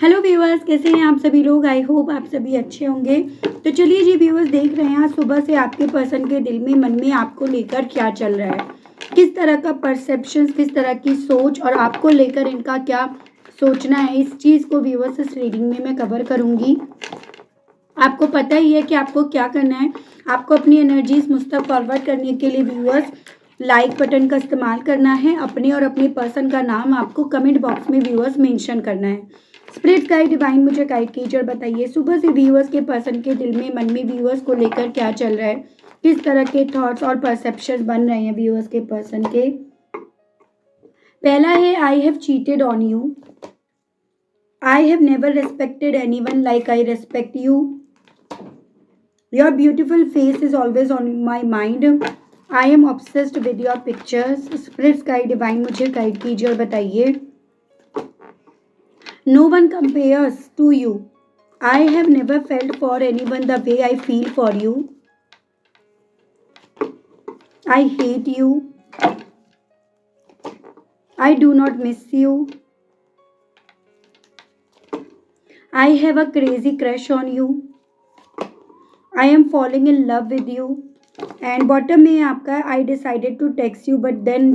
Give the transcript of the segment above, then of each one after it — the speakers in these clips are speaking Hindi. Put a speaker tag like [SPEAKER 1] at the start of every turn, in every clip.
[SPEAKER 1] हेलो व्यूअर्स, कैसे हैं आप सभी लोग। आई होप आप सभी अच्छे होंगे। तो चलिए जी व्यूअर्स, देख रहे हैं आज सुबह से आपके पर्सन के दिल में, मन में आपको लेकर क्या चल रहा है, किस तरह का परसेप्शन, किस तरह की सोच और आपको लेकर इनका क्या सोचना है। इस चीज़ को व्यूअर्स इस रीडिंग में मैं कवर करूंगी। आपको पता ही है कि आपको क्या करना है। आपको अपनी एनर्जीज मुझ तक फॉरवर्ड करने के लिए व्यूअर्स लाइक बटन का इस्तेमाल करना है। अपने और अपने पर्सन का नाम आपको कमेंट बॉक्स में व्यूअर्स मेंशन करना है। स्पिरिट गाइड डिवाइन मुझे गाइड कीजिए और बताइए सुबह से व्यूअर्स के पर्सन के दिल में, मन में व्यूअर्स को लेकर क्या चल रहा है, किस तरह के थॉट्स और परसेप्शन बन रहे हैं व्यूअर्स के पर्सन के। पहला है, I have cheated on you, I have never respected anyone like I respect you, your beautiful face is always on my mind, I am obsessed with your pictures. Spirit guide divine मुझे गाइड कीजिए और बताइए। No one compares to you. I have never felt for anyone the way I feel for you. I hate you. I do not miss you. I have a crazy crush on you. I am falling in love with you. And bottom में आपका I decided to text you but then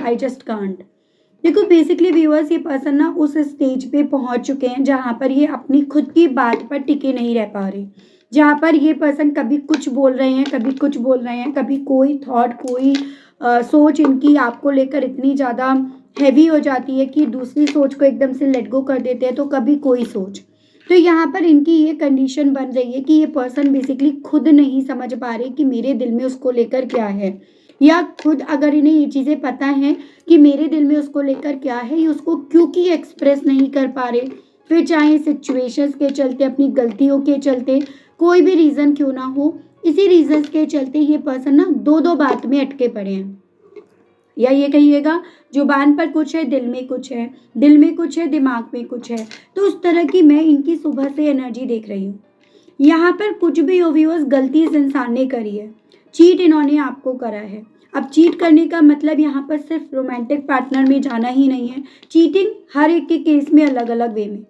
[SPEAKER 1] I just can't. देखो बेसिकली व्यूअर्स, ये पर्सन ना उस स्टेज पे पहुंच चुके हैं जहां पर ये अपनी खुद की बात पर टिके नहीं रह पा रहे। जहां पर ये पर्सन कभी कुछ बोल रहे हैं, कभी कुछ बोल रहे हैं, कभी कोई थॉट, कोई सोच इनकी आपको लेकर इतनी ज़्यादा हैवी हो जाती है कि दूसरी सोच को एकदम से लेट गो कर देते हैं। तो कभी कोई सोच, तो यहाँ पर इनकी ये कंडीशन बन रही है कि ये पर्सन बेसिकली खुद नहीं समझ पा रहे कि मेरे दिल में उसको लेकर क्या है, या खुद अगर इन्हें ये चीज़ें पता हैं कि मेरे दिल में उसको लेकर क्या है, ये उसको क्योंकि एक्सप्रेस नहीं कर पा रहे। फिर चाहे सिचुएशंस के चलते, अपनी गलतियों के चलते, कोई भी रीज़न क्यों ना हो, इसी रीजंस के चलते ये पर्सन ना दो दो बात में अटके पड़े हैं। या ये कहिएगा जुबान पर कुछ है, दिल में कुछ है, दिल में कुछ है, दिमाग में कुछ है। तो उस तरह की मैं इनकी सुबह से एनर्जी देख रही हूँ। यहाँ पर कुछ भी हो व्यूअर्स, गलती इस इंसान ने करी है, चीट इन्होंने आपको करा है। अब चीट करने का मतलब यहाँ पर सिर्फ रोमांटिक पार्टनर में जाना ही नहीं है, चीटिंग हर एक के केस में अलग अलग वे में।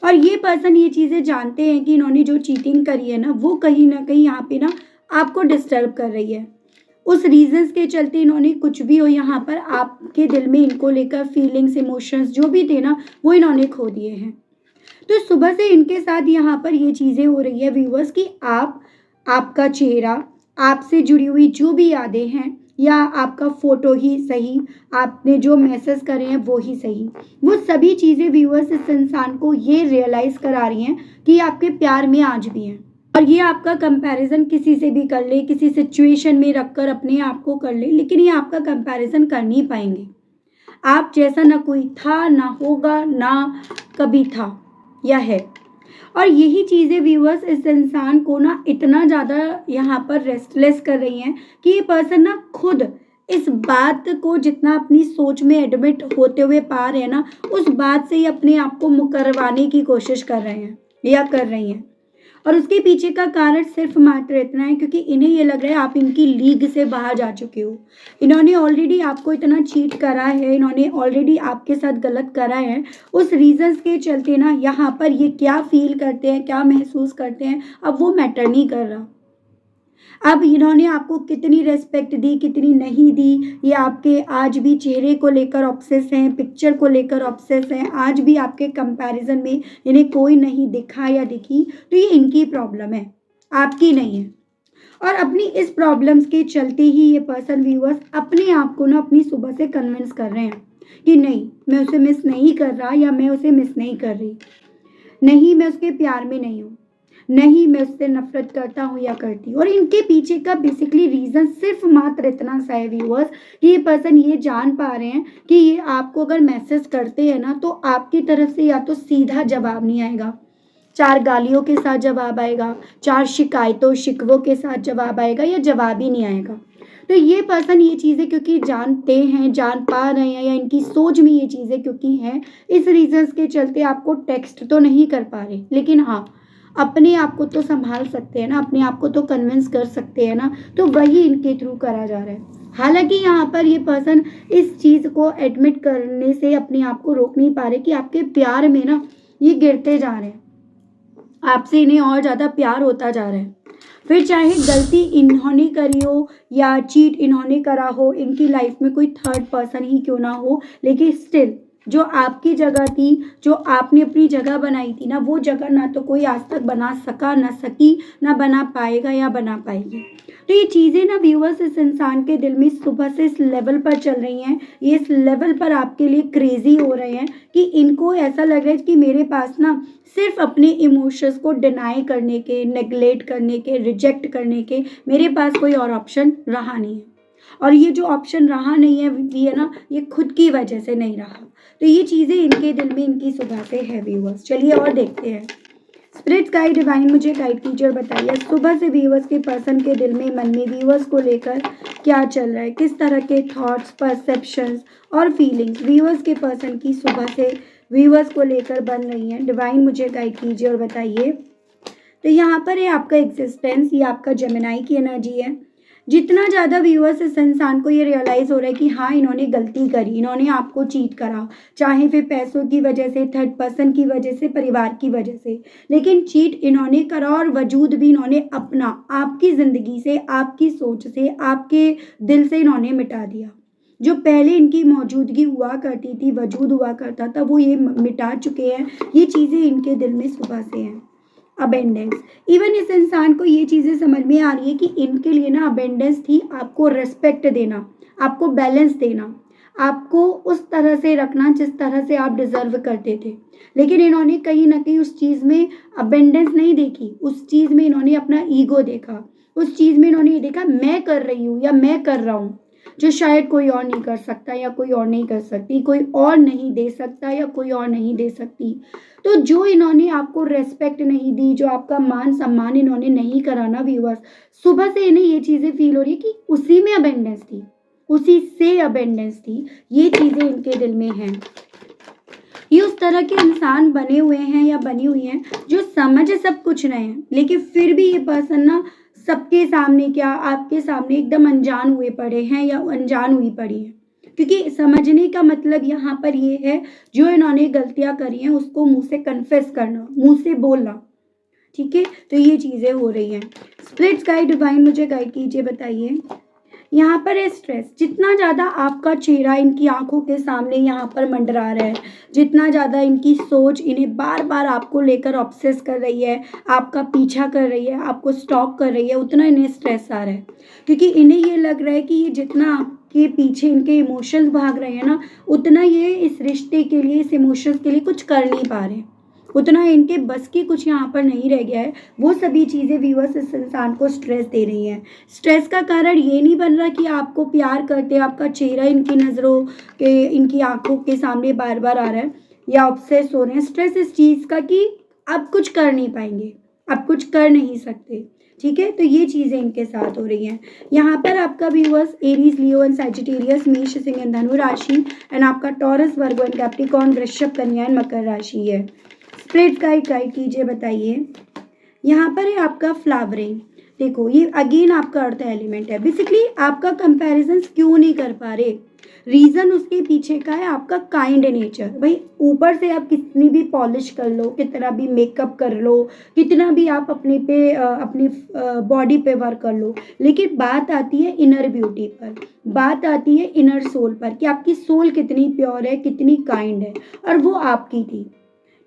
[SPEAKER 1] और ये पर्सन ये चीज़ें जानते हैं कि इन्होंने जो चीटिंग करी है ना, वो कहीं ना कहीं यहाँ पे ना आपको डिस्टर्ब कर रही है। उस रीजंस के चलते इन्होंने कुछ भी हो, यहाँ पर आपके दिल में इनको लेकर फीलिंग्स, इमोशंस जो भी थे ना, वो इन्होंने खो दिए हैं। तो सुबह से इनके साथ यहाँ पर ये चीज़ें हो रही है व्यूअर्स कि आपका चेहरा, आपसे जुड़ी हुई जो भी यादें हैं, या आपका फोटो ही सही, आपने जो मैसेज करे हैं वो ही सही, वो सभी चीज़ें व्यूअर्स इस इंसान को ये रियलाइज़ करा रही हैं कि आपके प्यार में आज भी हैं। और ये आपका कंपैरिजन किसी से भी कर ले, किसी सिचुएशन में रखकर अपने आप को कर ले, लेकिन ये आपका कंपैरिजन कर नहीं पाएंगे। आप जैसा ना कोई था, ना होगा, ना कभी था या है। और यही चीज़ें व्यूअर्स इस इंसान को ना इतना ज़्यादा यहाँ पर रेस्टलेस कर रही हैं कि ये पर्सन ना खुद इस बात को जितना अपनी सोच में एडमिट होते हुए पा रहे हैं ना, उस बात से ही अपने आप को मुकरवाने की कोशिश कर रहे हैं या कर रही हैं। और उसके पीछे का कारण सिर्फ मात्र इतना है क्योंकि इन्हें ये लग रहा है आप इनकी लीग से बाहर जा चुके हो। इन्होंने ऑलरेडी आपको इतना चीट करा है, इन्होंने ऑलरेडी आपके साथ गलत करा है। उस रीजंस के चलते ना यहाँ पर ये क्या फील करते हैं, क्या महसूस करते हैं, अब वो मैटर नहीं कर रहा। अब इन्होंने आपको कितनी रेस्पेक्ट दी, कितनी नहीं दी, ये आपके आज भी चेहरे को लेकर ऑब्सेस हैं, पिक्चर को लेकर ऑब्सेस हैं, आज भी आपके कंपैरिजन में इन्हें कोई नहीं दिखा या दिखी। तो ये इनकी प्रॉब्लम है, आपकी नहीं है। और अपनी इस प्रॉब्लम्स के चलते ही ये पर्सन व्यूअर्स अपने आप को ना अपनी सुबह से कन्विंस कर रहे हैं कि नहीं, मैं उसे मिस नहीं कर रहा, या मैं उसे मिस नहीं कर रही, नहीं मैं उसके प्यार में नहीं हूँ, नहीं मैं उससे नफरत करता हूँ या करती हूँ। और इनके पीछे का बेसिकली रीज़न सिर्फ मात्र इतना सा है व्यूअर्स कि ये पर्सन ये जान पा रहे हैं कि ये आपको अगर मैसेज करते हैं ना, तो आपकी तरफ से या तो सीधा जवाब नहीं आएगा, 4 गालियों के साथ जवाब आएगा, 4 शिकायतों शिकवों के साथ जवाब आएगा, या जवाब ही नहीं आएगा। तो ये पर्सन ये चीज़ें क्योंकि जानते हैं, जान पा रहे हैं, या इनकी सोच में ये चीज़ें क्योंकि हैं, इस रीजंस के चलते आपको टेक्स्ट तो नहीं कर पा रहे, लेकिन हाँ अपने आप को तो संभाल सकते हैं ना, अपने आप को तो कन्विंस कर सकते हैं ना। तो वही इनके थ्रू करा जा रहा है। हालांकि यहाँ पर ये पर्सन इस चीज़ को एडमिट करने से अपने आप को रोक नहीं पा रहे कि आपके प्यार में ना ये गिरते जा रहे हैं, आपसे इन्हें और ज़्यादा प्यार होता जा रहा है। फिर चाहे गलती इन्होंने करी हो या चीट इन्होंने करा हो, इनकी लाइफ में कोई थर्ड पर्सन ही क्यों ना हो, लेकिन स्टिल जो आपकी जगह थी, जो आपने अपनी जगह बनाई थी ना, वो जगह ना तो कोई आज तक बना सका, ना सकी, ना बना पाएगा या बना पाएगी। तो ये चीज़ें ना व्यूअर्स इस इंसान के दिल में सुबह से इस लेवल पर चल रही हैं, ये इस लेवल पर आपके लिए क्रेजी हो रहे हैं कि इनको ऐसा लग रहा है कि मेरे पास ना सिर्फ अपने इमोशंस को डिनाई करने के, नेगलेक्ट करने के, रिजेक्ट करने के मेरे पास कोई और ऑप्शन रहा नहीं है। और ये जो ऑप्शन रहा नहीं है ये ना, ये खुद की वजह से नहीं रहा। तो ये चीज़ें इनके दिल में इनकी सुबह से है व्यूअर्स। चलिए और देखते हैं। स्पिरिट गाइड डिवाइन मुझे गाइड कीजिए और बताइए सुबह से व्यूअर्स के पर्सन के दिल में, मन में व्यूअर्स को लेकर क्या चल रहा है, किस तरह के थॉट्स, परसेप्शंस और फीलिंग्स व्यूअर्स के पर्सन की सुबह से व्यूअर्स को लेकर बन रही हैं। डिवाइन मुझे गाइड कीजिए और बताइए। तो यहाँ पर है आपका एग्जिस्टेंस, ये आपका जेमिनाई की एनर्जी है। जितना ज़्यादा व्यूअर्स इस इंसान को ये रियलाइज़ हो रहा है कि हाँ इन्होंने गलती करी, इन्होंने आपको चीट करा, चाहे फिर पैसों की वजह से, थर्ड पर्सन की वजह से, परिवार की वजह से, लेकिन चीट इन्होंने करा और वजूद भी इन्होंने अपना आपकी ज़िंदगी से, आपकी सोच से, आपके दिल से इन्होंने मिटा दिया। जो पहले इनकी मौजूदगी हुआ करती थी, वजूद हुआ करता था, वो ये मिटा चुके हैं। ये चीज़ें इनके दिल में सुबह से हैं। अबेंडेंस, इवन इस इंसान को ये चीज़ें समझ में आ रही है कि इनके लिए ना अबेंडेंस थी आपको रिस्पेक्ट देना, आपको बैलेंस देना, आपको उस तरह से रखना जिस तरह से आप डिजर्व करते थे। लेकिन इन्होंने कहीं ना कहीं उस चीज़ में अबेंडेंस नहीं देखी, उस चीज़ में इन्होंने अपना ईगो देखा, उस चीज़ में इन्होंने ये देखा मैं कर रही हूँ या मैं कर रहा हूँ, जो शायद कोई और नहीं कर सकता या कोई और नहीं कर सकती, कोई और नहीं दे सकता या कोई और नहीं दे सकती। तो जो इन्होंने आपको रेस्पेक्ट नहीं दी, जो आपका मान सम्मान इन्होंने नहीं करा ना व्यूअर्स, सुबह से इन्हें ये चीज़ें फील हो रही है कि उसी में अबेंडेंस थी, उसी से अबेंडेंस थी। ये चीज़ें इनके दिल में हैं। ये उस तरह के इंसान बने हुए हैं या बनी हुई हैं जो समझ सब कुछ रहे हैं, लेकिन फिर भी ये पर्सन ना सबके सामने, क्या आपके सामने एकदम अनजान हुए पड़े हैं या अनजान हुई पड़ी है। क्योंकि समझने का मतलब यहाँ पर ये है जो इन्होंने गलतियाँ करी हैं उसको मुंह से कन्फेस करना, मुंह से बोलना। ठीक है, तो ये चीज़ें हो रही हैं। स्पिरिट गाइड डिवाइन मुझे गाइड कीजिए, बताइए। यहाँ पर है स्ट्रेस, जितना ज़्यादा आपका चेहरा इनकी आंखों के सामने यहाँ पर मंडरा रहा है, जितना ज़्यादा इनकी सोच इन्हें बार बार आपको लेकर ऑब्सेस कर रही है, आपका पीछा कर रही है, आपको स्टॉक कर रही है, उतना इन्हें स्ट्रेस आ रहा है। क्योंकि इन्हें ये लग रहा है कि ये जितना आपके पीछे इनके इमोशंस भाग रहे हैं ना, उतना ये इस रिश्ते के लिए, इस इमोशंस के लिए कुछ कर नहीं पा रहे, उतना इनके बस की कुछ यहाँ पर नहीं रह गया है। वो सभी चीज़ें व्यूअर्स इस इंसान को स्ट्रेस दे रही हैं। स्ट्रेस का कारण ये नहीं बन रहा कि आपको प्यार करते आपका चेहरा इनकी नज़रों के, इनकी आंखों के सामने बार बार आ रहा है या ऑब्सेस हो रहे हैं। स्ट्रेस इस चीज़ का कि आप कुछ कर नहीं पाएंगे, आप कुछ कर नहीं सकते। ठीक है, तो ये चीज़ें इनके साथ हो रही हैं। यहाँ पर आपका viewers Aries, Leo and Sagittarius, मेष, सिंह एंड धनु राशि, एंड आपका टॉरस, वर्गो एंड कैप्रिकॉर्न, वृषभ, कन्या एंड मकर राशि है। स्प्रेड गाइड कीजिए, बताइए। यहाँ पर है आपका फ्लावरिंग। देखो ये अगेन आपका अर्थ एलिमेंट है। बेसिकली आपका कंपैरिजन क्यों नहीं कर पा रहे, रीज़न उसके पीछे का है आपका काइंड नेचर। भाई ऊपर से आप कितनी भी पॉलिश कर लो, कितना भी मेकअप कर लो, कितना भी आप अपने पे अपनी बॉडी पे वर्क कर लो, लेकिन बात आती है इनर ब्यूटी पर, बात आती है इनर सोल पर कि आपकी सोल कितनी प्योर है, कितनी काइंड है, और वो आपकी थी।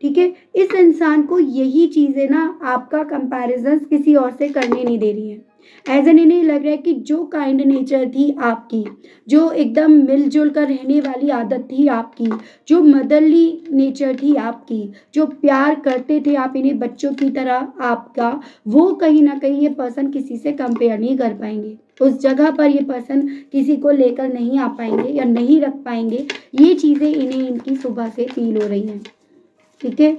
[SPEAKER 1] ठीक है, इस इंसान को यही चीज़ें ना आपका कंपैरिजन किसी और से करने नहीं दे रही है। एज एन इन्हें लग रहा है कि जो काइंड नेचर थी आपकी, जो एकदम मिलजुल कर रहने वाली आदत थी आपकी, जो मदरली नेचर थी आपकी, जो प्यार करते थे आप इन्हें बच्चों की तरह आपका, वो कहीं ना कहीं ये पर्सन किसी से कंपेयर नहीं कर पाएंगे। उस जगह पर ये पर्सन किसी को लेकर नहीं आ पाएंगे या नहीं रख पाएंगे। ये चीज़ें इन्हें इनकी सुबह से फील हो रही हैं। ठीक है,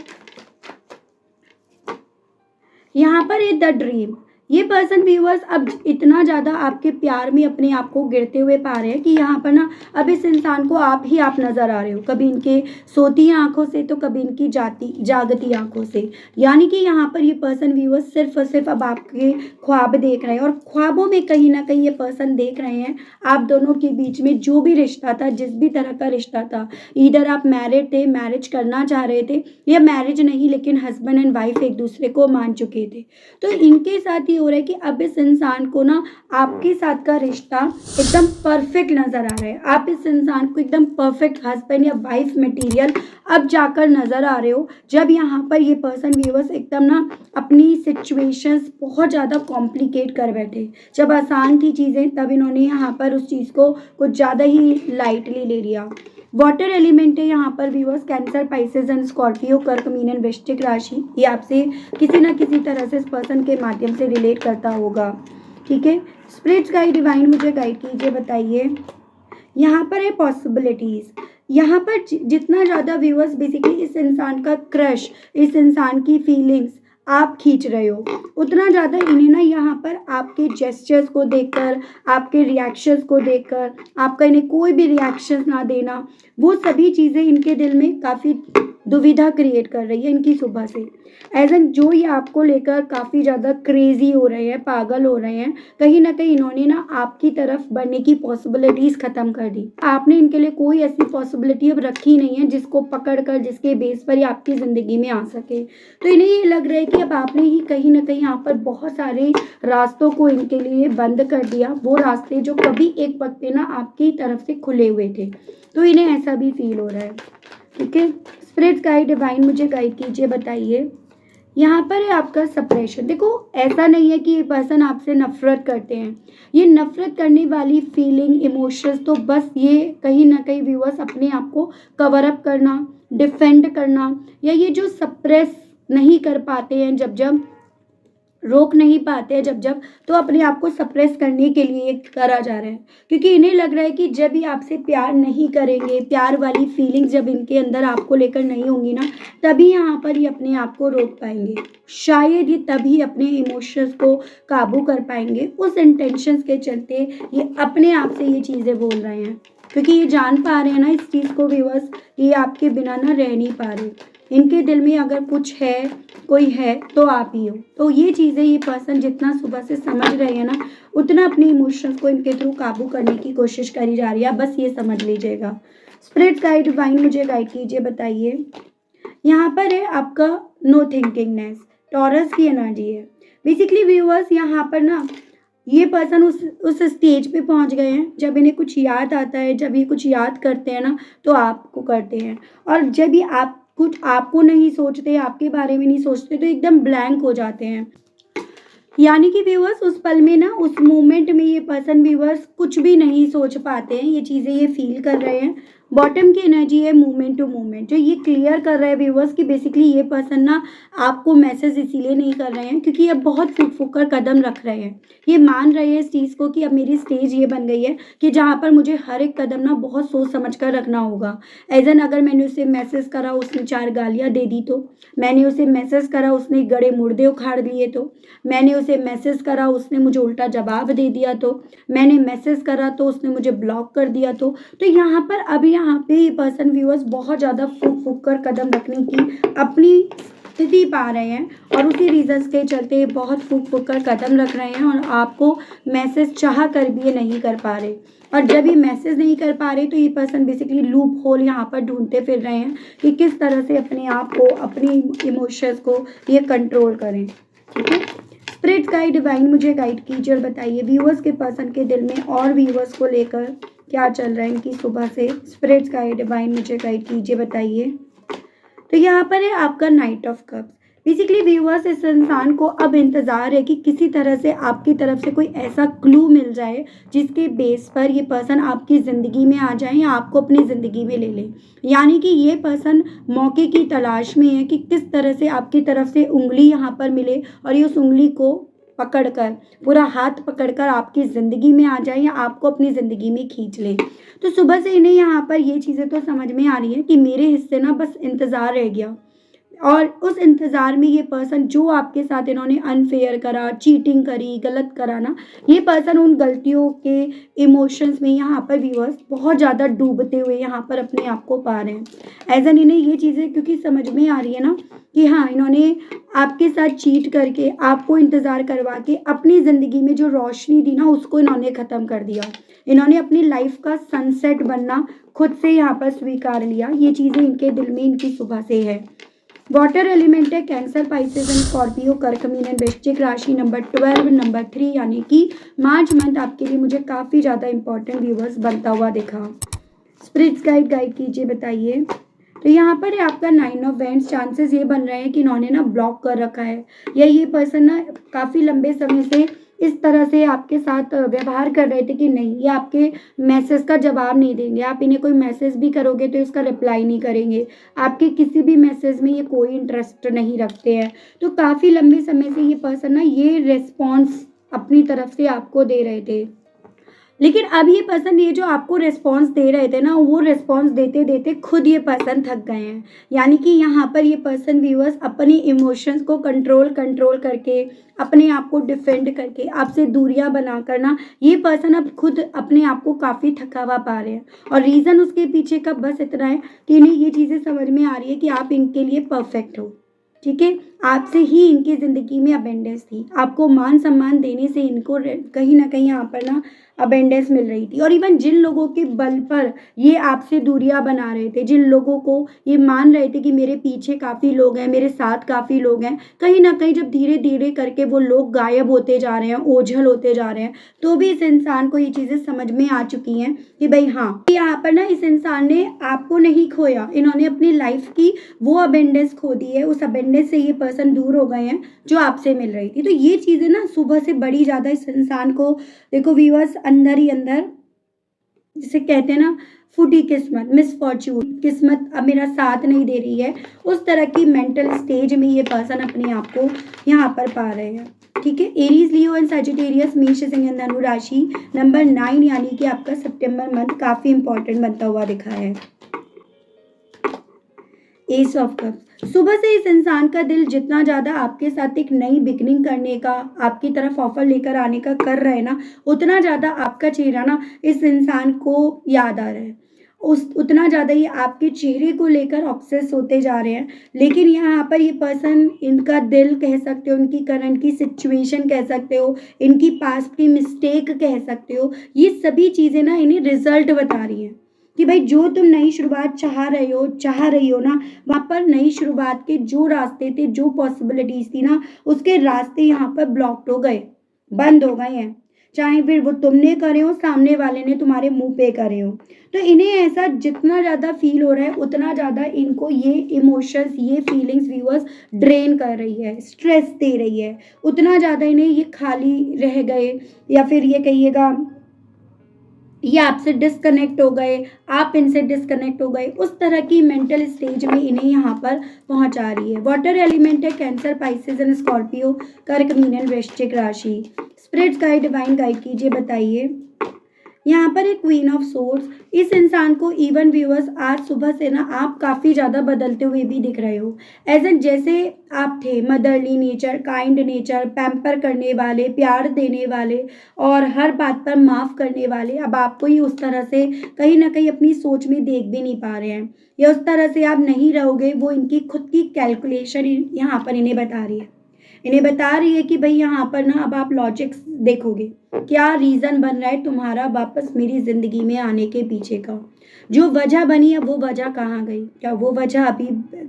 [SPEAKER 1] यहाँ पर है द ड्रीम। ये पर्सन व्यूअर्स अब इतना ज़्यादा आपके प्यार में अपने आप को गिरते हुए पा रहे हैं कि यहाँ पर ना अब इस इंसान को आप ही आप नज़र आ रहे हो, कभी इनके सोती आंखों से तो कभी इनकी जागती आंखों से। यानी कि यहाँ पर ये पर्सन व्यूअर्स सिर्फ और सिर्फ अब आपके ख्वाब देख रहे हैं, और ख्वाबों में कहीं ना कहीं ये पर्सन देख रहे हैं आप दोनों के बीच में जो भी रिश्ता था, जिस भी तरह का रिश्ता था, इधर आप मैरिड थे, मैरिज करना चाह रहे थे, या मैरिज नहीं लेकिन हस्बैंड एंड वाइफ एक दूसरे को मान चुके थे। तो इनके साथ ये हो रहा है कि अब इस इंसान को ना आपके साथ का रिश्ता एकदम परफेक्ट नज़र आ रहा है। आप इस इंसान को एकदम परफेक्ट हस्बैंड या वाइफ मटेरियल अब जाकर नज़र आ रहे हो, जब यहाँ पर ये पर्सन व्यूअर्स एकदम ना अपनी सिचुएशंस बहुत ज़्यादा कॉम्प्लिकेट कर बैठे। जब आसान थी चीज़ें तब इन्होंने यहाँ पर उस चीज़ को कुछ ज़्यादा ही लाइटली ले लिया। वाटर एलिमेंट है यहाँ पर viewers, cancer, Pisces and Scorpio, कर्क, मीन एंड वृश्चिक राशि। ये आपसे किसी ना किसी तरह से इस पर्सन के माध्यम से रिलेट करता होगा। ठीक है, स्पिरिट्स गाइड डिवाइन मुझे गाइड कीजिए, बताइए। यहाँ पर है पॉसिबिलिटीज़। यहाँ पर जितना ज़्यादा व्यूअर्स बेसिकली इस इंसान का क्रश, इस इंसान की फीलिंग्स आप खींच रहे हो, उतना ज़्यादा इन्हें ना यहाँ पर आपके जेस्चर्स को देखकर, आपके रिएक्शंस को देखकर, आपका इन्हें कोई भी रिएक्शंस ना देना, वो सभी चीज़ें इनके दिल में काफ़ी दुविधा क्रिएट कर रही है इनकी सुबह से। एज एन जो ये आपको लेकर काफ़ी ज़्यादा क्रेजी हो रहे हैं, पागल हो रहे हैं, कहीं ना कहीं इन्होंने ना आपकी तरफ बढ़ने की पॉसिबिलिटीज़ ख़त्म कर दी। आपने इनके लिए कोई ऐसी पॉसिबिलिटी अब रखी नहीं है जिसको पकड़ कर, जिसके बेस पर ये आपकी ज़िंदगी में आ सके। तो इन्हें ये लग रहा है कि अब आपने ही कहीं ना कहीं यहाँ पर बहुत सारे रास्तों को इनके लिए बंद कर दिया, वो रास्ते जो कभी एक वक्त पे ना आपकी तरफ से खुले हुए थे। तो इन्हें ऐसा भी फील हो रहा है। ठीक है, स्पिरिट गाइड डिवाइन मुझे गाइड कीजिए, बताइए। यहाँ पर है आपका सप्रेशन। देखो, ऐसा नहीं है कि ये पर्सन आपसे नफरत करते हैं। ये नफरत करने वाली फीलिंग, इमोशंस तो बस ये कहीं ना कहीं व्यूअर्स अपने आप को कवर अप करना, डिफेंड करना, या ये जो सप्रेस नहीं कर पाते हैं, जब जब रोक नहीं पाते हैं, जब जब, तो अपने आप को सप्रेस करने के लिए करा जा रहा है। क्योंकि इन्हें लग रहा है कि जब ये आपसे प्यार नहीं करेंगे, प्यार वाली फीलिंग्स जब इनके अंदर आपको लेकर नहीं होंगी ना, तभी यहाँ पर ये अपने आप को रोक पाएंगे। शायद ये तभी अपने इमोशंस को काबू कर पाएंगे। उस इंटेंशंस के चलते ये अपने आप से ये चीज़ें बोल रहे हैं, क्योंकि ये जान पा रहे हैं ना इस चीज़ को व्यूअर्स, ये आपके बिना ना रह नहीं पा रहे। इनके दिल में अगर कुछ है, कोई है, तो आप ही हो। तो ये चीज़ें ये पर्सन जितना सुबह से समझ रहे हैं ना, उतना अपने इमोशंस को इनके थ्रू काबू करने की कोशिश करी जा रही है। बस ये समझ लीजिएगा। स्पिरिट गाइड डिवाइन मुझे गाइड कीजिए, बताइए। यहाँ पर है आपका नो थिंकिंगनेस, टॉरस की एनर्जी है। बेसिकली व्यूअर्स यहाँ पर ना ये पर्सन उस स्टेज पे पहुंच गए हैं जब इन्हें कुछ याद आता है, जब ये कुछ याद करते हैं ना तो आपको करते हैं, और जब ये आप कुछ आपको नहीं सोचते, आपके बारे में नहीं सोचते, तो एकदम ब्लैंक हो जाते हैं। यानी कि व्यूअर्स उस पल में ना, उस मोमेंट में ये पर्सन व्यूअर्स कुछ भी नहीं सोच पाते हैं। ये चीज़ें ये फील कर रहे हैं। बॉटम की एनर्जी है मूवमेंट टू मूवमेंट, जो ये क्लियर कर रहे हैं व्यूअर्स कि बेसिकली ये पर्सन ना आपको मैसेज इसीलिए नहीं कर रहे हैं क्योंकि अब बहुत फूक फूक कर कदम रख रहे हैं। ये मान रहे हैं इस चीज़ को कि अब मेरी स्टेज ये बन गई है कि जहाँ पर मुझे हर एक कदम ना बहुत सोच समझ कर रखना होगा। एज एन अगर मैंने उसे मैसेज करा, उसने 4 गालियाँ दे दी तो, मैंने उसे मैसेज करा, उसने गड़े मुर्दे उखाड़ लिए तो, मैंने उसे मैसेज करा, उसने मुझे उल्टा जवाब दे दिया तो, मैंने मैसेज करा तो उसने मुझे ब्लॉक कर दिया तो यहाँ पर अब यहाँ पे ये पर्सन व्यूअर्स बहुत ज़्यादा फूक फूक कर कदम रखने की अपनी स्थिति पा रहे हैं, और उसी रीजंस के चलते बहुत फूक फूक कर कदम रख रहे हैं, और आपको मैसेज चाह कर भी ये नहीं कर पा रहे। और जब ये मैसेज नहीं कर पा रहे तो ये पर्सन बेसिकली लूप होल यहाँ पर ढूंढते फिर रहे हैं कि किस तरह से अपने आप को, अपनी इमोशंस को ये कंट्रोल करें। ठीक है, स्पिरिट गाइड डिवाइन मुझे गाइड कीजिए और बताइए व्यूअर्स के पर्सन के दिल में और व्यूअर्स को लेकर क्या चल रहा है इनकी सुबह से। स्पिरिट गाइड डिवाइन मुझे गाइड कीजिए, बताइए। तो यहाँ पर है आपका night of cups. Basically viewers इस इंसान को अब इंतज़ार है कि किसी तरह से आपकी तरफ से कोई ऐसा क्लू मिल जाए जिसके बेस पर ये पर्सन आपकी ज़िंदगी में आ जाए या आपको अपनी ज़िंदगी में ले ले। यानी कि ये पर्सन मौके की तलाश में है कि किस तरह से आपकी तरफ से उंगली यहाँ पर मिले और ये उस उंगली को पकड़कर, पूरा हाथ पकड़कर आपकी ज़िंदगी में आ जाए या आपको अपनी ज़िंदगी में खींच ले। तो सुबह से इन्हें यहाँ पर ये चीज़ें तो समझ में आ रही है कि मेरे हिस्से ना बस इंतज़ार रह गया, और उस इंतज़ार में ये पर्सन जो आपके साथ इन्होंने अनफेयर करा, चीटिंग करी, गलत करा ना, ये पर्सन उन गलतियों के इमोशंस में यहाँ पर व्यूअर्स बहुत ज़्यादा डूबते हुए यहाँ पर अपने आप को पा रहे हैं। एज़ एन इन्हें ये चीज़ें क्योंकि समझ में आ रही है ना कि हाँ, इन्होंने आपके साथ चीट करके, आपको इंतज़ार करवा के अपनी ज़िंदगी में जो रोशनी थी ना, उसको इन्होंने ख़त्म कर दिया। इन्होंने अपनी लाइफ़ का सनसेट बनना खुद से यहाँ पर स्वीकार लिया। ये चीज़ें इनके दिल में इनकी सुबह से है। वाटर एलिमेंट है कैंसर, पाइसेस एंड स्कॉर्पियो, कर्क, मीन एंड वृश्चिक राशि, नंबर 12, नंबर 3, यानी कि मार्च मंथ आपके लिए मुझे काफ़ी ज़्यादा इंपॉर्टेंट व्यूवर्स बनता हुआ दिखा। स्पिरिट्स गाइड कीजिए, बताइए। तो यहाँ पर है आपका 9 ऑफ वैंड्स। चांसेस ये बन रहे हैं कि इन्होंने ना ब्लॉक कर रखा है, या ये पर्सन ना काफ़ी लंबे समय से इस तरह से आपके साथ व्यवहार कर रहे थे कि नहीं, ये आपके मैसेज का जवाब नहीं देंगे। आप इन्हें कोई मैसेज भी करोगे तो इसका रिप्लाई नहीं करेंगे। आपके किसी भी मैसेज में ये कोई इंटरेस्ट नहीं रखते हैं। तो काफ़ी लंबे समय से ये पर्सन ना ये रिस्पॉन्स अपनी तरफ से आपको दे रहे थे, लेकिन अब ये पर्सन ये जो आपको रिस्पॉन्स दे रहे थे ना, वो रिस्पॉन्स देते देते खुद ये पर्सन थक गए हैं। यानी कि यहाँ पर ये पर्सन व्यूअर्स अपनी इमोशंस को कंट्रोल करके, अपने आप को डिफेंड करके, आपसे दूरियां बनाकर ना, ये पर्सन अब खुद अपने आप को काफ़ी थका हुआ पा रहे हैं। और रीज़न उसके पीछे का बस इतना है कि इन्हें ये चीज़ें समझ में आ रही है कि आप इनके लिए परफेक्ट हो। ठीक है, आपसे ही इनकी ज़िंदगी में अबेंडेंस थी। आपको मान सम्मान देने से इनको कहीं ना कहीं यहाँ पर ना अबेंडेंस मिल रही थी। और इवन जिन लोगों के बल पर ये आपसे दूरियां बना रहे थे, जिन लोगों को ये मान रहे थे कि मेरे पीछे काफ़ी लोग हैं, मेरे साथ काफ़ी लोग हैं, कहीं ना कहीं जब धीरे धीरे करके वो लोग गायब होते जा रहे हैं, ओझल होते जा रहे हैं, तो भी इस इंसान को ये चीज़ें समझ में आ चुकी हैं कि भाई हाँ, यहाँ पर ना इस इंसान ने आपको नहीं खोया, इन्होंने अपनी लाइफ की वो अबेंडेंस खो दी है। उस अबेंडेंस से ये पर्सन दूर हो गए हैं जो आपसे मिल रही थी। तो ये चीज़ें ना सुबह से बड़ी ज़्यादा इस इंसान को, देखो व्यूअर्स, अंदर ही अंदर जिसे कहते हैं ना फूटी किस्मत, मिसफॉर्च्यून, किस्मत अब मेरा साथ नहीं दे रही है, उस तरह की मेंटल स्टेज में ये पर्सन अपने आप को यहाँ पर पा रहे हैं। ठीक है, एरीज, लियो एंड सजिटेरियस, मेष, सिंह एंड धनु राशि, नंबर 9, यानी कि आपका सितंबर मंथ काफ़ी इंपॉर्टेंट बनता हुआ दिखा है। एस ऑफ कप्स, सुबह से इस इंसान का दिल जितना ज़्यादा आपके साथ एक नई बिगनिंग करने का, आपकी तरफ ऑफर लेकर आने का कर रहा है ना, उतना ज़्यादा आपका चेहरा ना इस इंसान को याद आ रहा है। उतना ज़्यादा ये आपके चेहरे को लेकर ऑब्सेस होते जा रहे हैं। लेकिन यहाँ पर ये पर्सन, इनका दिल कह सकते हो, इनकी करंट की सिचुएशन कह सकते हो, इनकी पास्ट की मिस्टेक कह सकते हो, ये सभी चीज़ें ना इन्हें रिजल्ट बता रही हैं कि भाई जो तुम नई शुरुआत चाह रही हो ना, वहाँ पर नई शुरुआत के जो रास्ते थे, जो पॉसिबिलिटीज थी ना, उसके रास्ते यहाँ पर ब्लॉक्ड हो गए, बंद हो गए हैं। चाहे फिर वो तुमने करे हो, सामने वाले ने तुम्हारे मुंह पे करे हो। तो इन्हें ऐसा जितना ज़्यादा फील हो रहा है, उतना ज़्यादा इनको ये इमोशंस, ये फीलिंग्स व्यूअर्स ड्रेन कर रही है, स्ट्रेस दे रही है। उतना ज़्यादा इन्हें ये खाली रह गए, या फिर ये कहिएगा ये आपसे डिस्कनेक्ट हो गए, आप इनसे डिस्कनेक्ट हो गए, उस तरह की मेंटल स्टेज में इन्हें यहाँ पर पहुँचा रही है। वाटर एलिमेंट है कैंसर, पाइसेस एंड स्कॉर्पियो, कर्क, मीन एंड वृश्चिक राशि। स्पिरिट्स गाइड, डिवाइन गाइड कीजिए, बताइए। यहाँ पर एक क्वीन ऑफ सोर्ड्स, इस इंसान को इवन व्यूअर्स आज सुबह से ना आप काफ़ी ज़्यादा बदलते हुए भी दिख रहे हो। एज एन जैसे आप थे motherly nature, kind nature, pamper करने वाले, प्यार देने वाले और हर बात पर माफ़ करने वाले, अब आपको ही उस तरह से कहीं ना कहीं अपनी सोच में देख भी नहीं पा रहे हैं, या उस तरह से आप नहीं रहोगे, वो इनकी खुद की कैलकुलेशन यहाँ पर इन्हें बता रही है। इन्हें बता रही है कि भाई यहाँ पर ना अब आप लॉजिक्स देखोगे, क्या रीज़न बन रहा है तुम्हारा वापस मेरी ज़िंदगी में आने के पीछे का। जो वजह बनी है वो वजह कहाँ गई? क्या वो वजह अभी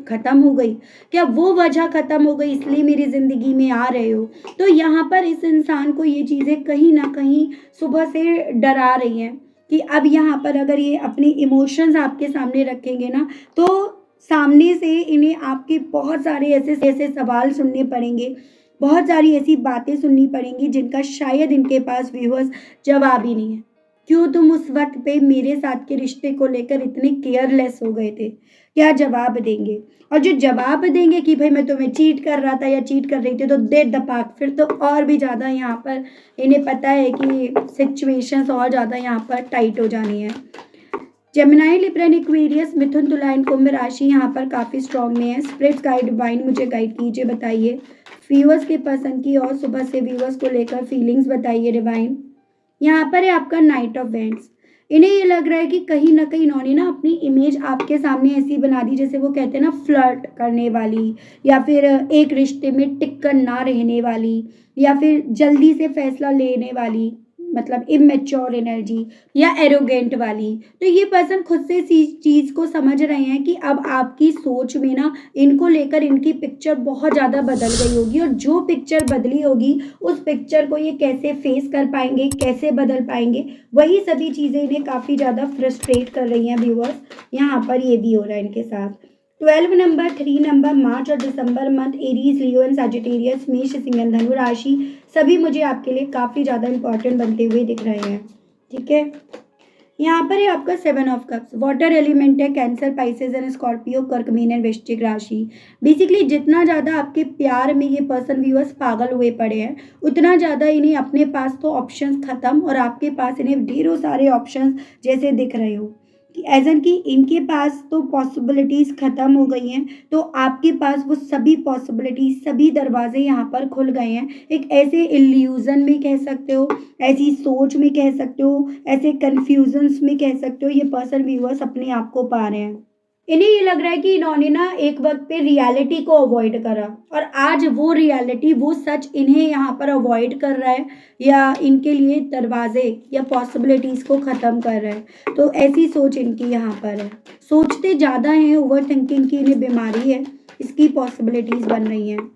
[SPEAKER 1] ख़त्म हो गई? क्या वो वजह ख़त्म हो गई इसलिए मेरी ज़िंदगी में आ रहे हो? तो यहाँ पर इस इंसान को ये चीज़ें कहीं ना कहीं सुबह से डरा रही हैं कि अब यहाँ पर अगर ये अपनी इमोशंस आपके सामने रखेंगे ना, तो सामने से इन्हें आपके बहुत सारे ऐसे ऐसे सवाल सुनने पड़ेंगे, बहुत सारी ऐसी बातें सुननी पड़ेंगी जिनका शायद इनके पास व्यूअर्स जवाब ही नहीं है। क्यों तुम उस वक्त पे मेरे साथ के रिश्ते को लेकर इतने केयरलेस हो गए थे? क्या जवाब देंगे? और जो जवाब देंगे कि भाई मैं तुम्हें चीट कर रहा था या चीट कर रही थी, तो दे दपाक फिर तो और भी ज़्यादा यहाँ पर इन्हें पता है कि सिचुएशंस और ज़्यादा यहाँ पर टाइट हो जानी है। जेमिनाई, लिब्रा, एक्वेरियस, मिथुन, तुला एंड कुंभ राशि यहाँ पर काफ़ी स्ट्रॉन्ग में है। स्पिरिट्स गाइड डिवाइन मुझे गाइड कीजिए, बताइए व्यूअर्स के पसंद की और सुबह से व्यूअर्स को लेकर फीलिंग्स बताइए डिवाइन। यहाँ पर है आपका नाइट ऑफ वेंट्स। इन्हें ये लग रहा है कि कहीं ना कहीं इन्होंने ना अपनी इमेज आपके सामने ऐसी बना दी, जैसे वो कहते हैं ना फ्लर्ट करने वाली, या फिर एक रिश्ते में टिक कर ना रहने वाली, या फिर जल्दी से फैसला लेने वाली, मतलब इमेच्योर एनर्जी, या एरोगेंट वाली। तो ये पर्सन खुद से इस चीज़ को समझ रहे हैं कि अब आपकी सोच में ना इनको लेकर इनकी पिक्चर बहुत ज़्यादा बदल गई होगी, और जो पिक्चर बदली होगी उस पिक्चर को ये कैसे फेस कर पाएंगे, कैसे बदल पाएंगे, वही सभी चीज़ें इन्हें काफ़ी ज़्यादा फ्रस्ट्रेट कर रही हैं व्यूअर्स। यहाँ पर ये भी हो रहा है इनके साथ। 12 नंबर, 3 नंबर, मार्च और दिसंबर month, Aries, Leo and Sagittarius, मेष, सिंह एंड धनु राशि सभी मुझे आपके लिए काफ़ी ज़्यादा इंपॉर्टेंट बनते हुए दिख रहे हैं। ठीक है, यहाँ पर है आपका 7 ऑफ कप्स, वाटर एलिमेंट है, कैंसर, पाइसेस एंड स्कॉर्पियो, कर्क, मीन एंड वृश्चिक राशि। बेसिकली जितना ज़्यादा आपके प्यार में ये पर्सन व्यूअर्स पागल हुए पड़े हैं, उतना ज़्यादा इन्हें अपने पास तो ऑप्शंस खत्म, और आपके पास इन्हें ढेरों सारे ऑप्शंस जैसे दिख रहे हो, कि एज एन कि इनके पास तो पॉसिबिलिटीज़ ख़त्म हो गई हैं, तो आपके पास वो सभी पॉसिबिलिटीज़, सभी दरवाजे यहाँ पर खुल गए हैं। एक ऐसे इल्यूज़न में कह सकते हो, ऐसी सोच में कह सकते हो, ऐसे कन्फ्यूजन्स में कह सकते हो, ये पर्सन व्यूअर्स अपने आप को पा रहे हैं। इन्हें ये लग रहा है कि इन्होंने ना एक वक्त पे रियलिटी को अवॉइड करा, और आज वो रियलिटी, वो सच इन्हें यहाँ पर अवॉइड कर रहा है, या इनके लिए दरवाजे या पॉसिबिलिटीज़ को ख़त्म कर रहा है। तो ऐसी सोच इनकी यहाँ पर है। सोचते ज़्यादा हैं, ओवर थिंकिंग की इन्हें बीमारी है, इसकी पॉसिबिलिटीज़ बन रही हैं।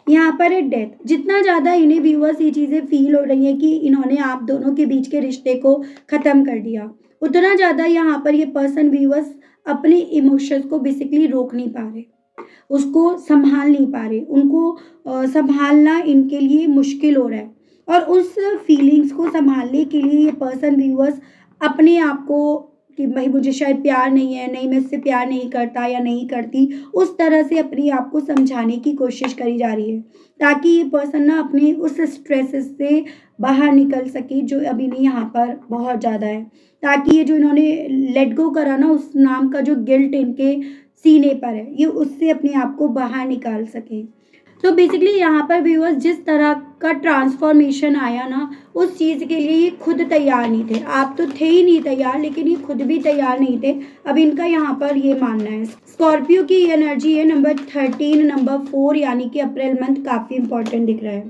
[SPEAKER 1] यहाँ पर है डेथ। जितना ज़्यादा इन्हें व्यूअर्स ये चीज़ें फील हो रही हैं कि इन्होंने आप दोनों के बीच के रिश्ते को ख़त्म कर दिया, उतना ज़्यादा यहाँ पर ये पर्सन व्यूअर्स अपने इमोशंस को बेसिकली रोक नहीं पा रहे, उसको संभाल नहीं पा रहे, उनको संभालना इनके लिए मुश्किल हो रहा है, और उस फीलिंग्स को संभालने के लिए ये पर्सन व्यूअर्स अपने आप को, कि भाई मुझे शायद प्यार नहीं है, नहीं मैं इससे प्यार नहीं करता या नहीं करती, उस तरह से अपने आप को समझाने की कोशिश करी जा रही है, ताकि ये पर्सन ना अपने उस स्ट्रेस से बाहर निकल सके जो अभी नहीं यहाँ पर बहुत ज़्यादा है, ताकि ये जो इन्होंने लेट गो करा ना, उस नाम का जो गिल्ट इनके सीने पर है, ये उससे अपने आप को बाहर निकाल सकें। तो बेसिकली यहाँ पर व्यूअर्स जिस तरह का ट्रांसफॉर्मेशन आया ना, उस चीज़ के लिए ये खुद तैयार नहीं थे। आप तो थे ही नहीं तैयार, लेकिन ये खुद भी तैयार नहीं थे। अब इनका यहाँ पर ये मानना है। स्कॉर्पियो की एनर्जी है नंबर 13, नंबर 4, यानी कि अप्रैल मंथ काफ़ी इंपॉर्टेंट दिख रहा है।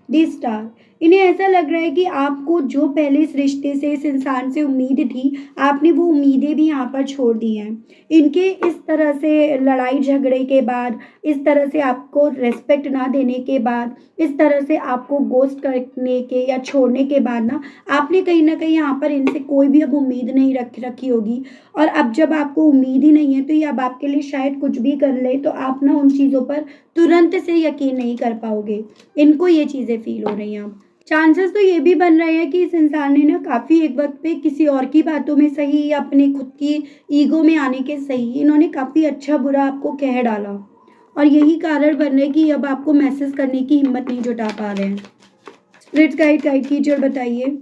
[SPEAKER 1] डी स्टार, इन्हें ऐसा लग रहा है कि आपको जो पहले इस रिश्ते से, इस इंसान से उम्मीद थी, आपने वो उम्मीदें भी यहाँ पर छोड़ दी हैं। इनके इस तरह से लड़ाई झगड़े के बाद, इस तरह से आपको रेस्पेक्ट ना देने के बाद, इस तरह से आपको गोस्ट करने के या छोड़ने के बाद ना, आपने कहीं ना कहीं यहाँ पर इनसे कोई भी अब उम्मीद नहीं रखी होगी, और अब जब आपको उम्मीद ही नहीं है, तो ये अब आपके लिए शायद कुछ भी कर ले, तो आप ना उन चीज़ों पर तुरंत से यकीन नहीं कर पाओगे। इनको ये चीज़ें फील हो रही हैं अब। चांसेस तो ये भी बन रहे हैं कि इस इंसान ने ना काफ़ी एक वक्त पे किसी और की बातों में सही, या अपने खुद की ईगो में आने के सही, इन्होंने काफ़ी अच्छा बुरा आपको कह डाला, और यही कारण बन रहा है कि अब आपको मैसेज करने की हिम्मत नहीं जुटा पा रहे हैं। स्पिरिट गाइड कीजिए और बताइए।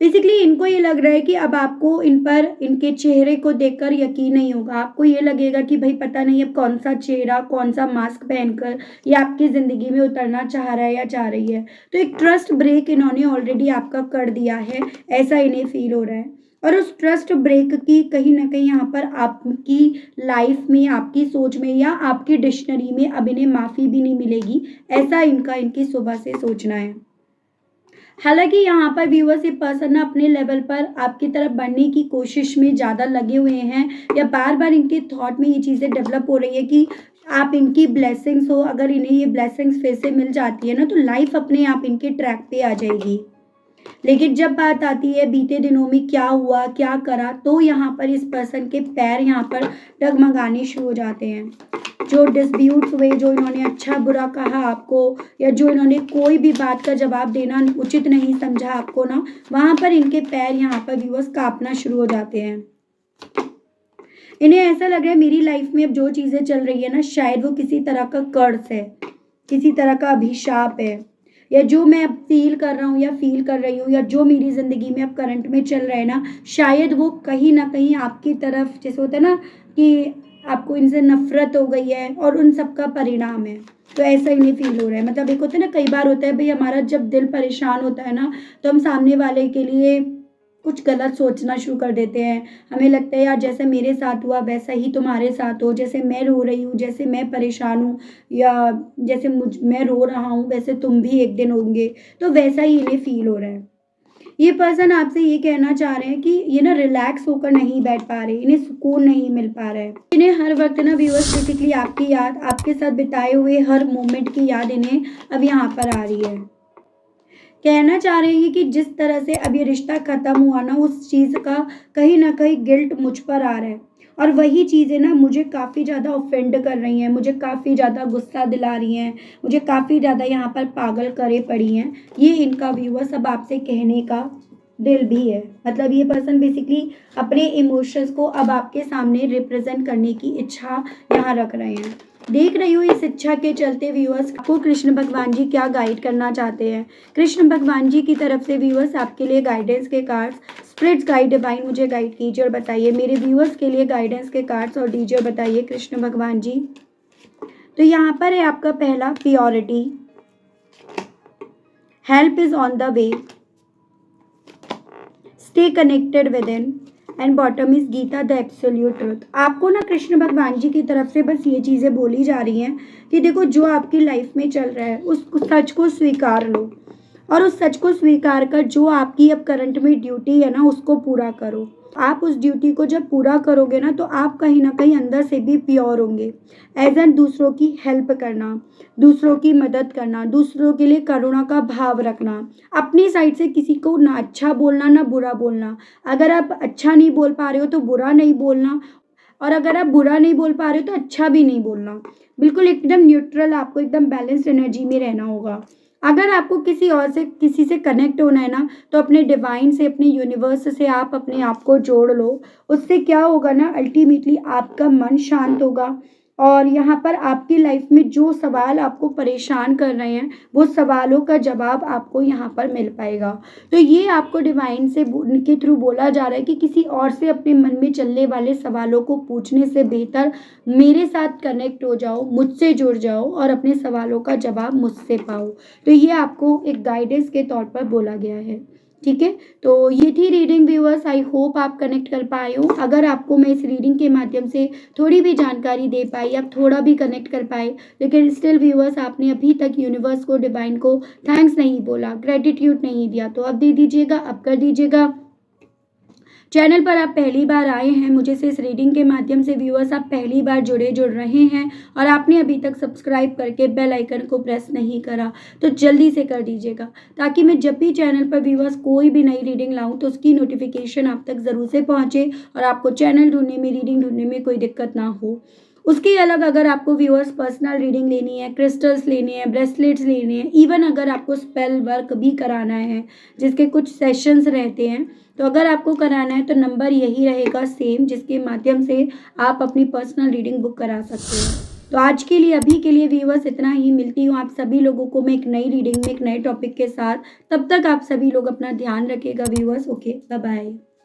[SPEAKER 1] बेसिकली इनको ये लग रहा है कि अब आपको इन पर, इनके चेहरे को देखकर यकीन नहीं होगा। आपको ये लगेगा कि भाई पता नहीं अब कौन सा चेहरा, कौन सा मास्क पहनकर ये आपकी ज़िंदगी में उतरना चाह रहा है या चाह रही है। तो एक ट्रस्ट ब्रेक इन्होंने ऑलरेडी आपका कर दिया है, ऐसा इन्हें फील हो रहा है। और उस ट्रस्ट ब्रेक की कहीं ना कहीं यहाँ पर आपकी लाइफ में, आपकी सोच में, या आपकी डिक्शनरी में अब इन्हें माफ़ी भी नहीं मिलेगी, ऐसा इनका, इनकी सुबह से सोचना है। हालांकि यहाँ पर व्यूअर्स ये पर्सन ना अपने लेवल पर आपकी तरफ बढ़ने की कोशिश में ज़्यादा लगे हुए हैं, या बार बार इनके थॉट में ये चीज़ें डेवलप हो रही है कि आप इनकी ब्लेसिंग्स हो, अगर इन्हें ये ब्लेसिंग्स फिर से मिल जाती है ना, तो लाइफ अपने आप इनके ट्रैक पे आ जाएगी। लेकिन जब बात आती है बीते दिनों में क्या हुआ, क्या करा, तो यहाँ पर इस पर्सन के पैर यहाँ पर डगमगाने शुरू हो जाते हैं। जो डिस्प्यूट्स हुए, जो इन्होंने अच्छा बुरा कहा आपको, या जो इन्होंने कोई भी बात का जवाब देना उचित नहीं समझा आपको ना, वहाँ पर इनके पैर यहाँ पर व्यूअर्स कांपना शुरू हो जाते हैं। इन्हें ऐसा लग रहा है मेरी लाइफ में अब जो चीज़ें चल रही है ना, शायद वो किसी तरह का कर्स है, किसी तरह का अभिशाप है, या जो मैं अब फ़ील कर रहा हूँ या फ़ील कर रही हूँ या जो मेरी ज़िंदगी में अब करंट में चल रहा है ना, शायद वो कहीं न कहीं आपकी तरफ जैसे होता है ना कि आपको इनसे नफ़रत हो गई है और उन सब का परिणाम है। तो ऐसा इन्हें फ़ील हो रहा है। मतलब एक होता है ना, कई बार होता है भई हमारा जब दिल परेशान होता है ना, तो हम सामने वाले के लिए कुछ गलत सोचना शुरू कर देते हैं। हमें लगता है यार जैसे मेरे साथ हुआ वैसा ही तुम्हारे साथ हो, जैसे मैं रो रही हूँ, जैसे मैं परेशान हूँ या जैसे मैं रो रहा हूँ वैसे तुम भी एक दिन होंगे। तो वैसा ही इन्हें फ़ील हो रहा है। ये पर्सन आपसे ये कहना चाह रहे हैं कि ये ना रिलैक्स होकर नहीं बैठ पा रहे, इन्हें सुकून नहीं मिल पा रहा है। इन्हें हर वक़्त ना व्यूअर्स बेसिकली आपकी याद, आपके साथ बिताए हुए हर मोमेंट की याद इन्हें अब यहाँ पर आ रही है। कहना चाह रहे हैं कि जिस तरह से अब ये रिश्ता ख़त्म हुआ ना, उस चीज़ का कहीं न कहीं गिल्ट मुझ पर आ रहा है और वही चीज़ें ना मुझे काफ़ी ज़्यादा ऑफ़ेंड कर रही हैं, मुझे काफ़ी ज़्यादा गुस्सा दिला रही हैं, मुझे काफ़ी ज़्यादा यहाँ पर पागल करे पड़ी हैं। ये इनका व्यूअर्स अब आपसे कहने का दिल भी है। मतलब ये पर्सन बेसिकली अपने इमोशंस को अब आपके सामने रिप्रेज़ेंट करने की इच्छा यहाँ रख रहे हैं। देख रही हूँ इस इच्छा के चलते व्यूअर्स आपको कृष्ण भगवान जी क्या गाइड करना चाहते हैं। कृष्ण भगवान जी की तरफ से व्यूअर्स आपके लिए गाइडेंस के कार्ड्स, स्पिरिट्स गाइड डिवाइन मुझे गाइड कीजिए और बताइए मेरे व्यूअर्स के लिए गाइडेंस के कार्ड्स और दीजिए और बताइए कृष्ण भगवान जी। तो यहाँ पर है आपका पहला purity, help is on the way, stay connected within and bottom is Gita the absolute truth. आपको ना कृष्ण भगवान जी की तरफ से बस ये चीज़ें बोली जा रही हैं कि देखो जो आपकी लाइफ में चल रहा है उस सच को स्वीकार लो और उस सच को स्वीकार कर जो आपकी अब करंट में ड्यूटी है ना उसको पूरा करो। आप उस ड्यूटी को जब पूरा करोगे ना तो आप कहीं ना कहीं अंदर से भी प्योर होंगे। एज एन दूसरों की हेल्प करना, दूसरों की मदद करना, दूसरों के लिए करुणा का भाव रखना, अपनी साइड से किसी को ना अच्छा बोलना ना बुरा बोलना। अगर आप अच्छा नहीं बोल पा रहे हो तो बुरा नहीं बोलना और अगर आप बुरा नहीं बोल पा रहे हो तो अच्छा भी नहीं बोलना। बिल्कुल एकदम न्यूट्रल, आपको एकदम बैलेंस्ड एनर्जी में रहना होगा। अगर आपको किसी और से किसी से कनेक्ट होना है ना तो अपने डिवाइन से, अपने यूनिवर्स से आप अपने आप को जोड़ लो। उससे क्या होगा ना, अल्टीमेटली आपका मन शांत होगा और यहाँ पर आपकी लाइफ में जो सवाल आपको परेशान कर रहे हैं वो सवालों का जवाब आपको यहाँ पर मिल पाएगा। तो ये आपको डिवाइन से के थ्रू बोला जा रहा है कि किसी और से अपने मन में चलने वाले सवालों को पूछने से बेहतर मेरे साथ कनेक्ट हो जाओ, मुझसे जुड़ जाओ और अपने सवालों का जवाब मुझसे पाओ। तो ये आपको एक गाइडेंस के तौर पर बोला गया है। ठीक है, तो ये थी रीडिंग व्यूअर्स। आई होप आप कनेक्ट कर पाए हो। अगर आपको मैं इस रीडिंग के माध्यम से थोड़ी भी जानकारी दे पाई, आप थोड़ा भी कनेक्ट कर पाए, लेकिन स्टिल व्यूअर्स आपने अभी तक यूनिवर्स को, डिवाइन को थैंक्स नहीं बोला, ग्रेटिट्यूड नहीं दिया, तो अब दे दीजिएगा, अब कर दीजिएगा। चैनल पर आप पहली बार आए हैं, मुझे से इस रीडिंग के माध्यम से व्यूअर्स आप पहली बार जुड़ रहे हैं और आपने अभी तक सब्सक्राइब करके बेल आइकन को प्रेस नहीं करा तो जल्दी से कर दीजिएगा, ताकि मैं जब भी चैनल पर व्यूअर्स कोई भी नई रीडिंग लाऊं तो उसकी नोटिफिकेशन आप तक ज़रूर से पहुंचे और आपको चैनल ढूंढने में, रीडिंग ढूंढने में कोई दिक्कत ना हो। उसके अलग अगर आपको व्यूअर्स पर्सनल रीडिंग लेनी है, क्रिस्टल्स लेने हैं, ब्रेसलेट्स लेने हैं, इवन अगर आपको स्पेल वर्क भी कराना है जिसके कुछ सेशंस रहते हैं, तो अगर आपको कराना है तो नंबर यही रहेगा सेम, जिसके माध्यम से आप अपनी पर्सनल रीडिंग बुक करा सकते हैं। तो आज के लिए, अभी के लिए व्यूअर्स इतना ही। मिलती हूँ आप सभी लोगों को मैं एक नई रीडिंग में एक नए टॉपिक के साथ। तब तक आप सभी लोग अपना ध्यान रखिएगा व्यूअर्स। Okay, bye bye.